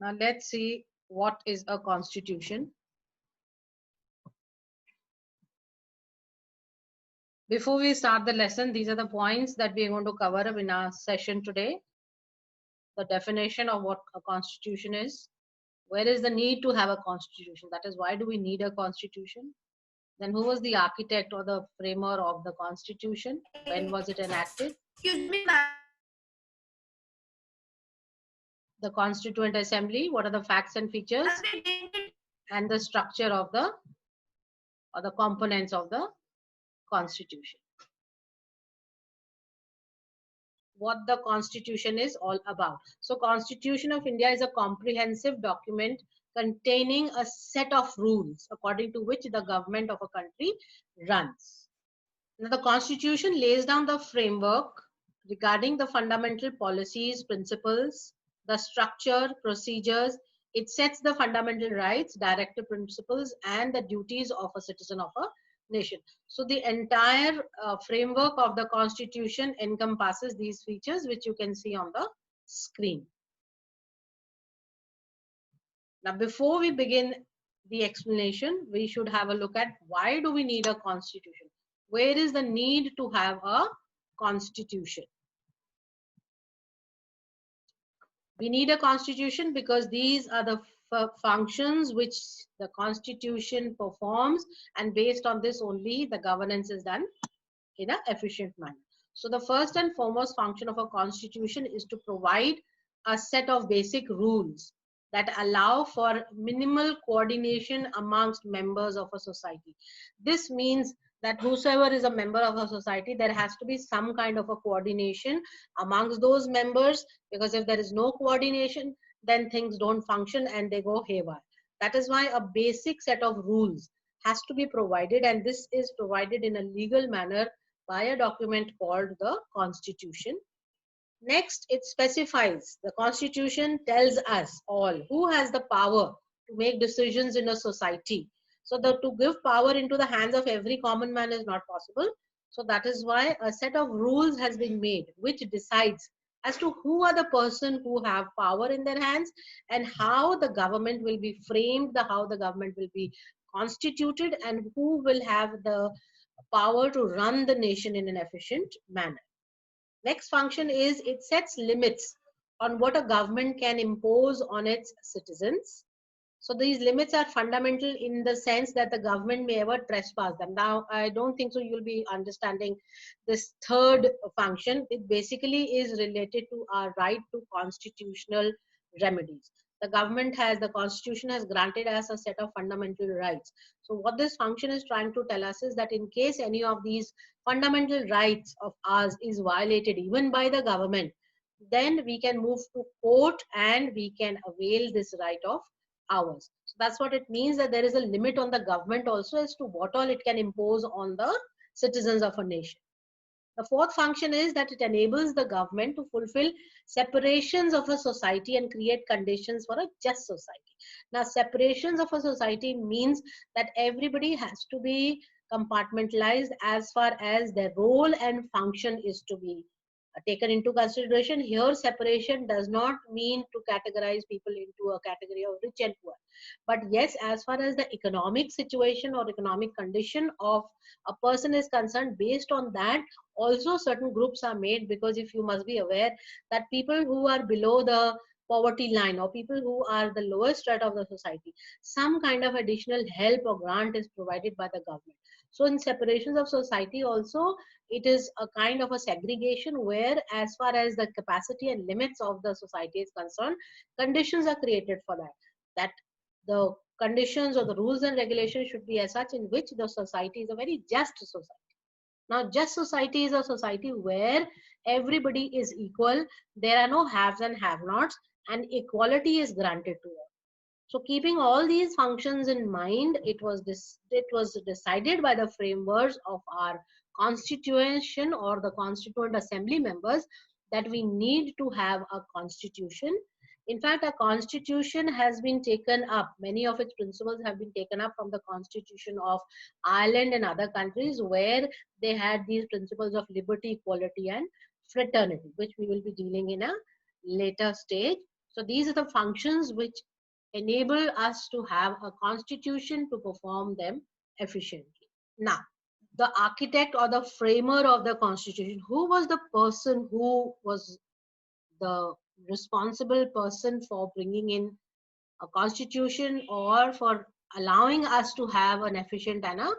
Now let's see what is a constitution. Before we start the lesson, these are the points that we are going to cover up in our session today. The definition of what a constitution is. Where is the need to have a constitution? That is, why do we need a constitution? Then who was the architect or the framer of the constitution? When was it enacted? Excuse me, ma'am. The Constituent Assembly, what are the facts and features? And the structure of the, or the components of the constitution. What the constitution is all about. So Constitution of India is a comprehensive document containing a set of rules according to which the government of a country runs. Now the constitution lays down the framework regarding the fundamental policies, principles, the structure, procedures. It sets the fundamental rights, directive principles, and the duties of a citizen of a nation. So the entire framework of the constitution encompasses these features, which you can see on the screen. Now, before we begin the explanation, we should have a look at why do we need a constitution? Where is the need to have a constitution? We need a constitution because these are the functions which the constitution performs, and based on this only the governance is done in an efficient manner. So the first and foremost function of a constitution is to provide a set of basic rules that allow for minimal coordination amongst members of a society. This means that whosoever is a member of a society, there has to be some kind of a coordination amongst those members, because if there is no coordination, then things don't function and they go haywire. That is why a basic set of rules has to be provided, and this is provided in a legal manner by a document called the Constitution. Next, it specifies, the Constitution tells us all who has the power to make decisions in a society. So to give power into the hands of every common man is not possible. So that is why a set of rules has been made which decides as to who are the person who have power in their hands and how the government will be framed, how the government will be constituted, and who will have the power to run the nation in an efficient manner. Next function is it sets limits on what a government can impose on its citizens. So these limits are fundamental in the sense that the government may ever trespass them. Now, I don't think so you'll be understanding this third function. It basically is related to our right to constitutional remedies. The constitution has granted us a set of fundamental rights. So what this function is trying to tell us is that in case any of these fundamental rights of ours is violated even by the government, then we can move to court and we can avail this right of ours. So that's what it means, that there is a limit on the government also as to what all it can impose on the citizens of a nation. The fourth function is that it enables the government to fulfill separations of a society and create conditions for a just society. Now, separations of a society means that everybody has to be compartmentalized as far as their role and function is to be taken into consideration. Here, separation does not mean to categorize people into a category of rich and poor. But yes, as far as the economic situation or economic condition of a person is concerned, based on that, also certain groups are made, because if you must be aware that people who are below the poverty line or people who are the lowest strata of the society, some kind of additional help or grant is provided by the government. So in separations of society also, it is a kind of a segregation where as far as the capacity and limits of the society is concerned, conditions are created for that the conditions or the rules and regulations should be as such in which the society is a very just society. Now, just society is a society where everybody is equal, there are no haves and have-nots, and equality is granted to all. So keeping all these functions in mind, it was decided by the frameworks of our constitution or the constituent assembly members that we need to have a constitution. In fact, a constitution has been taken up, many of its principles have been taken up from the constitution of Ireland and other countries where they had these principles of liberty, equality and fraternity, which we will be dealing in a later stage. So these are the functions which enable us to have a constitution to perform them efficiently. Now, the architect or the framer of the constitution, who was the person who was the responsible person for bringing in a constitution or for allowing us to have an efficient and a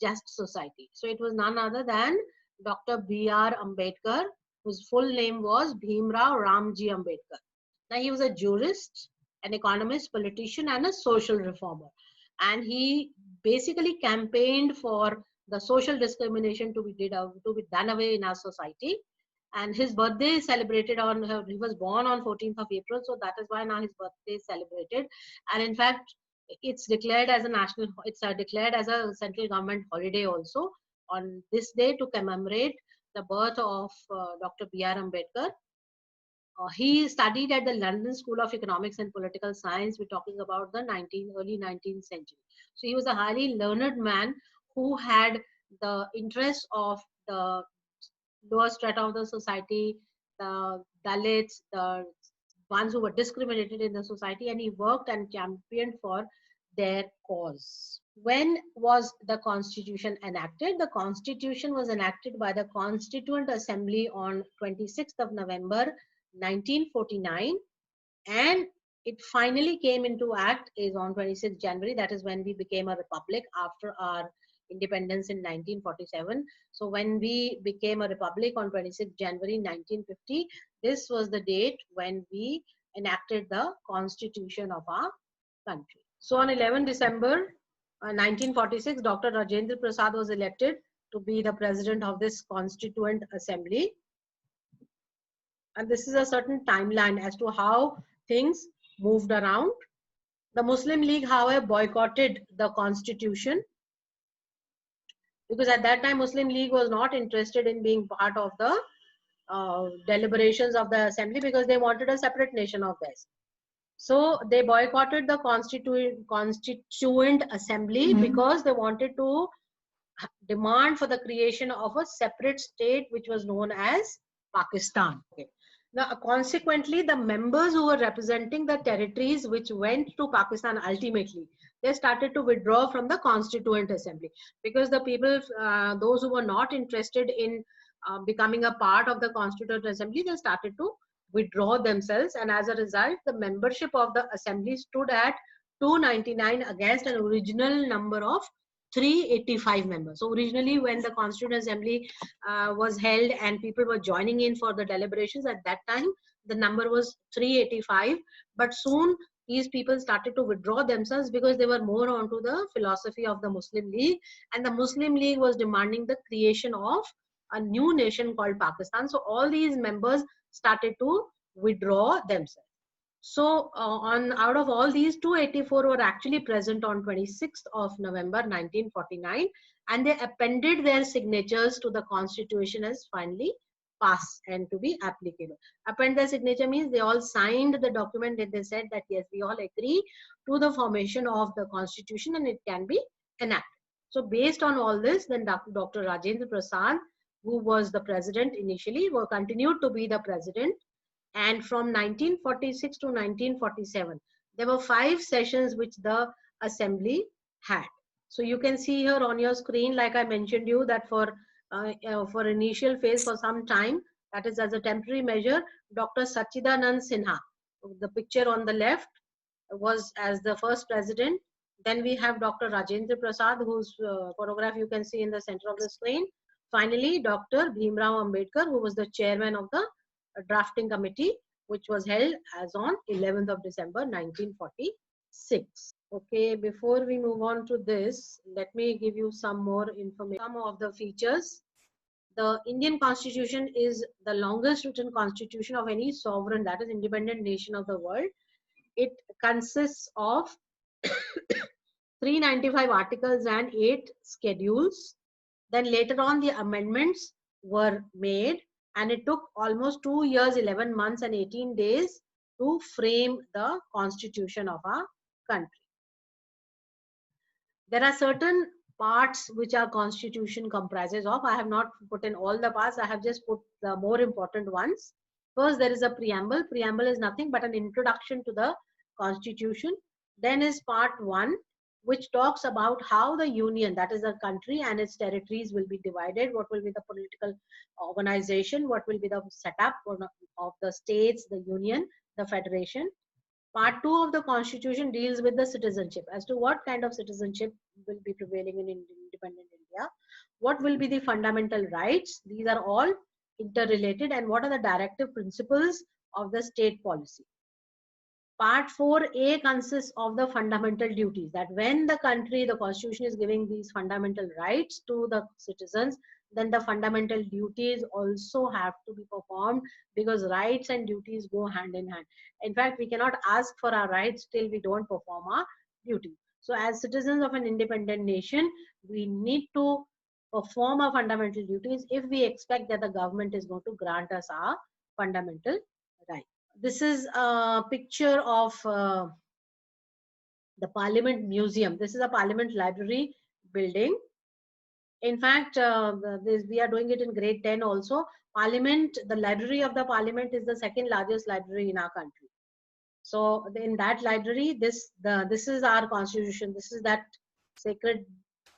just society? So it was none other than Dr. B.R. Ambedkar, whose full name was Bhimrao Ramji Ambedkar. Now he was a jurist, an economist, politician, and a social reformer. And he basically campaigned for the social discrimination to be done away in our society. And his birthday is celebrated on, he was born on 14th of April, so that is why now his birthday is celebrated. And in fact, it's declared as a national, it's declared as a central government holiday also on this day to commemorate the birth of Dr. B.R. Ambedkar. He studied at the London School of Economics and Political Science. We're talking about the early 19th century. So he was a highly learned man who had the interest of the lower strata of the society, the Dalits, the ones who were discriminated in the society, and he worked and championed for their cause. When was the Constitution enacted? The Constitution was enacted by the Constituent Assembly on 26th of November 1949, and it finally came into act is on 26th January. That is when we became a republic after our independence in 1947. So when we became a republic on 26th January 1950, this was the date when we enacted the constitution of our country. So on 11 December 1946, Dr. Rajendra Prasad was elected to be the president of this Constituent Assembly. And this is a certain timeline as to how things moved around. The Muslim League, however, boycotted the constitution because at that time Muslim League was not interested in being part of the deliberations of the assembly because they wanted a separate nation of theirs. So they boycotted the constituent assembly because they wanted to demand for the creation of a separate state which was known as Pakistan. Okay. Now, consequently, the members who were representing the territories which went to Pakistan ultimately, they started to withdraw from the Constituent Assembly because the people, those who were not interested in becoming a part of the Constituent Assembly, they started to withdraw themselves, and as a result, the membership of the Assembly stood at 299 against an original number of 385 members. So originally when the Constituent Assembly was held and people were joining in for the deliberations, at that time the number was 385, but soon these people started to withdraw themselves because they were more onto the philosophy of the Muslim League, and the Muslim League was demanding the creation of a new nation called Pakistan. So all these members started to withdraw themselves. So out of all these, 284 were actually present on 26th of November 1949, and they appended their signatures to the constitution as finally passed and to be applicable. Append their signature means they all signed the document and they said that yes, we all agree to the formation of the constitution and it can be enacted. So based on all this, then Dr. Rajendra Prasad, who was the president initially, continued to be the president. And from 1946 to 1947, there were 5 sessions which the assembly had. So you can see here on your screen, like I mentioned you, that for initial phase for some time, that is as a temporary measure, Dr. Sachidanand Sinha, the picture on the left, was as the first president. Then we have Dr. Rajendra Prasad, whose photograph you can see in the center of the screen. Finally, Dr. Bhimrao Ambedkar, who was the chairman of the drafting committee, which was held as on 11th of December 1946. Okay, before we move on to this, let me give you some more information. Some of the features. The Indian Constitution is the longest written constitution of any sovereign, that is independent nation of the world. It consists of 395 articles and 8 schedules. Then later on the amendments were made, and it took almost 2 years, 11 months and 18 days to frame the constitution of our country. There are certain parts which our constitution comprises of. I have not put in all the parts, I have just put the more important ones. First, there is a preamble. Preamble is nothing but an introduction to the constitution. Then is part 1, which talks about how the union, that is the country and its territories, will be divided, what will be the political organization, what will be the setup of the states, the union, the federation. Part 2 of the constitution deals with the citizenship, as to what kind of citizenship will be prevailing in independent India, what will be the fundamental rights, these are all interrelated, and what are the directive principles of the state policy. Part 4A consists of the fundamental duties, that when the country, the constitution is giving these fundamental rights to the citizens, then the fundamental duties also have to be performed, because rights and duties go hand in hand. In fact, we cannot ask for our rights till we don't perform our duty. So as citizens of an independent nation, we need to perform our fundamental duties if we expect that the government is going to grant us our fundamental rights. This is a picture of the Parliament Museum. This is a Parliament Library building. In fact, we are doing it in grade 10 also. Parliament, the Library of the Parliament is the second largest library in our country. So in that library, this is our constitution. This is that sacred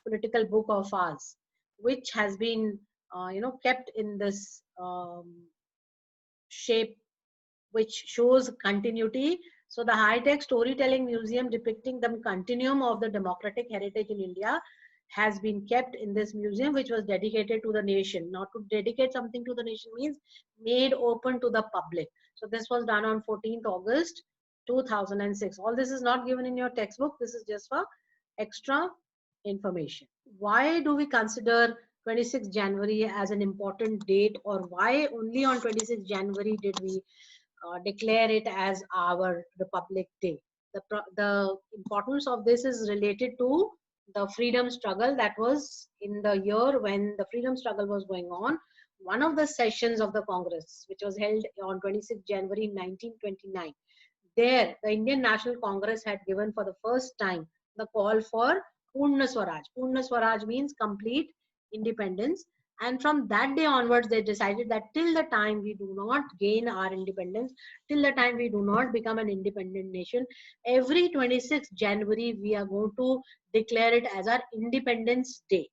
political book of ours, which has been kept in this shape, which shows continuity. So the high-tech storytelling museum depicting the continuum of the democratic heritage in India has been kept in this museum, which was dedicated to the nation. Now, to dedicate something to the nation means made open to the public. So this was done on 14th August 2006. All this is not given in your textbook. This is just for extra information. Why do we consider 26th January as an important date, or why only on 26th January did we declare it as our Republic Day? The importance of this is related to the freedom struggle that was in the year when the freedom struggle was going on. One of the sessions of the Congress, which was held on 26th January 1929, there the Indian National Congress had given for the first time the call for Purna Swaraj. Purna Swaraj means complete independence. And from that day onwards, they decided that till the time we do not gain our independence, till the time we do not become an independent nation, every 26th January, we are going to declare it as our Independence Day.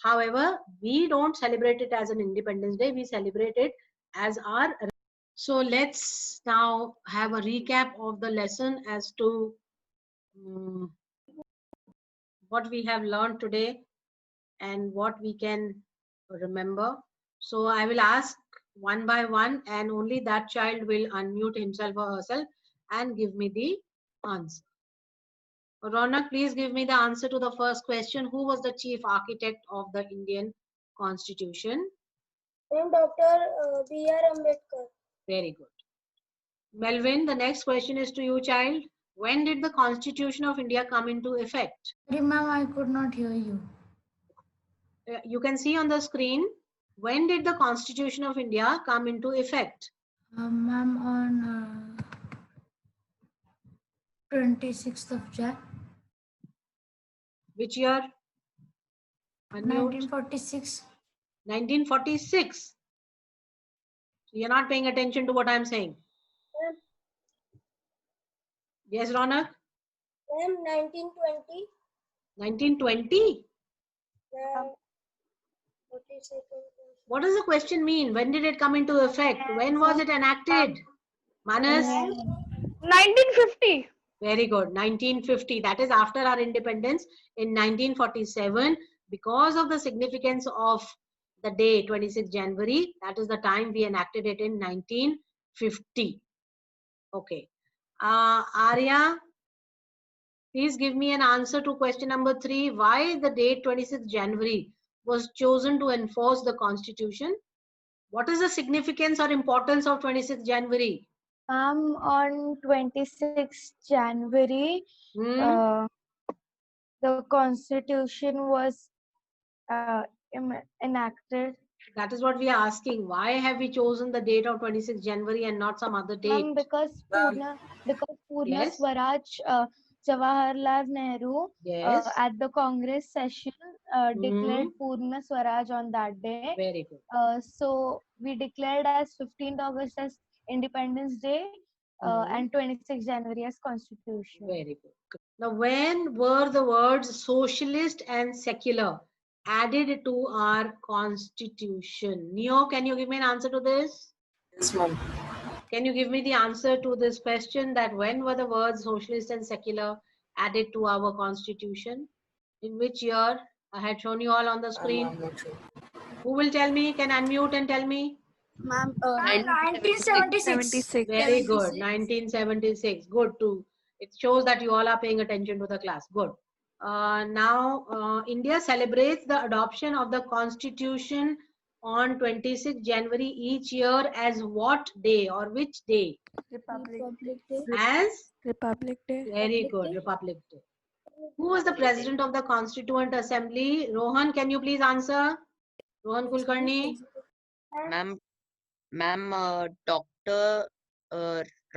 However, we don't celebrate it as an Independence Day, we celebrate it as our. So let's now have a recap of the lesson as to what we have learned today and what we can remember. So I will ask one by one, and only that child will unmute himself or herself and give me the answer. Ronak, please give me the answer to the first question. Who was the chief architect of the Indian Constitution? Dr. B.R. Ambedkar. Very good. Melvin, the next question is to you, child. When did the Constitution of India come into effect? Ma'am, I could not hear you. You can see on the screen. When did the Constitution of India come into effect? Ma'am, on 26th of Jan. Which year? 1946. 1946. You're not paying attention to what I'm saying. Yes, Ronak? 1920. 1920? What does the question mean? When did it come into effect? When was it enacted? Manas? 1950. Very good. 1950. That is after our independence in 1947. Because of the significance of the day 26 January, that is the time we enacted it in 1950. Okay. Arya, please give me an answer to question number 3. Why the date 26 January was chosen to enforce the Constitution? What is the significance or importance of 26 January? On 26 January, the Constitution was enacted. That is what we are asking. Why have we chosen the date of 26 January and not some other date? Because Purna Yes. Swaraj, Jawaharlal Nehru, Yes. at the Congress session declared Purna Swaraj on that day. Very good. So we declared as 15th August as Independence Day and 26 January as Constitution. Very good. Now, when were the words socialist and secular added to our constitution? Neo, can you give me an answer to this? Yes, ma'am. Can you give me the answer to this question, that when were the words socialist and secular added to our constitution? In which year? I had shown you all on the screen. I'm not sure. Who will tell me? Can unmute and tell me? Ma'am, 1976. Very good. 1976. Good too. It shows that you all are paying attention to the class. Good. Now, India celebrates the adoption of the constitution on 26 January each year as what day or which day? Republic As? Republic Day. Very good. Republic Day. Who was the president of the Constituent Assembly? Rohan, can you please answer? Rohan Kulkarni. Ma'am, Dr.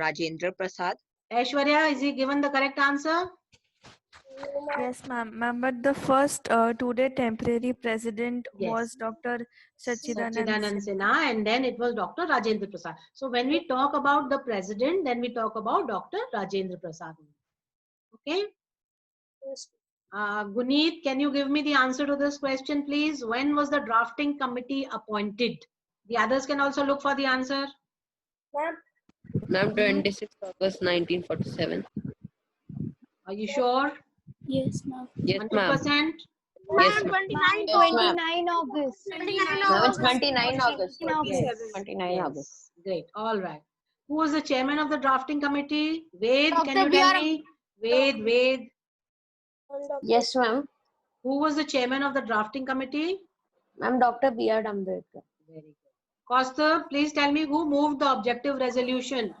Rajendra Prasad. Aishwarya, is he given the correct answer? Yes, ma'am. Ma'am, but the first two-day temporary president Yes. was Dr. Sachidanand Sachidanand Sinha. Sinha, and then it was Dr. Rajendra Prasad. So when we talk about the president, then we talk about Dr. Rajendra Prasad. Okay? Guneet, can you give me the answer to this question, please? When was the drafting committee appointed? The others can also look for the answer. Ma'am, 26 August 1947. Are you sure? Yes, ma'am. Yes, ma'am. 100%? Yes, ma'am. 29 August. Ma'am, it's 29 August. Yes. 29 August. Great. All right. Who was the chairman of the drafting committee? Ved, Dr. can you tell me? Ved. Yes, ma'am. Who was the chairman of the drafting committee? Ma'am, Dr. B.R. Ambedkar. Very good. Kaustubh, please tell me who moved the objective resolution.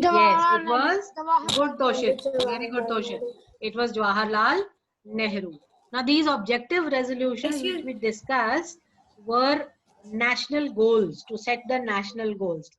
Yes, it was good, Toshit. Very good, Toshit. It was Jawaharlal Nehru. Now, these objective resolutions which we discussed were national goals, to set the national goals.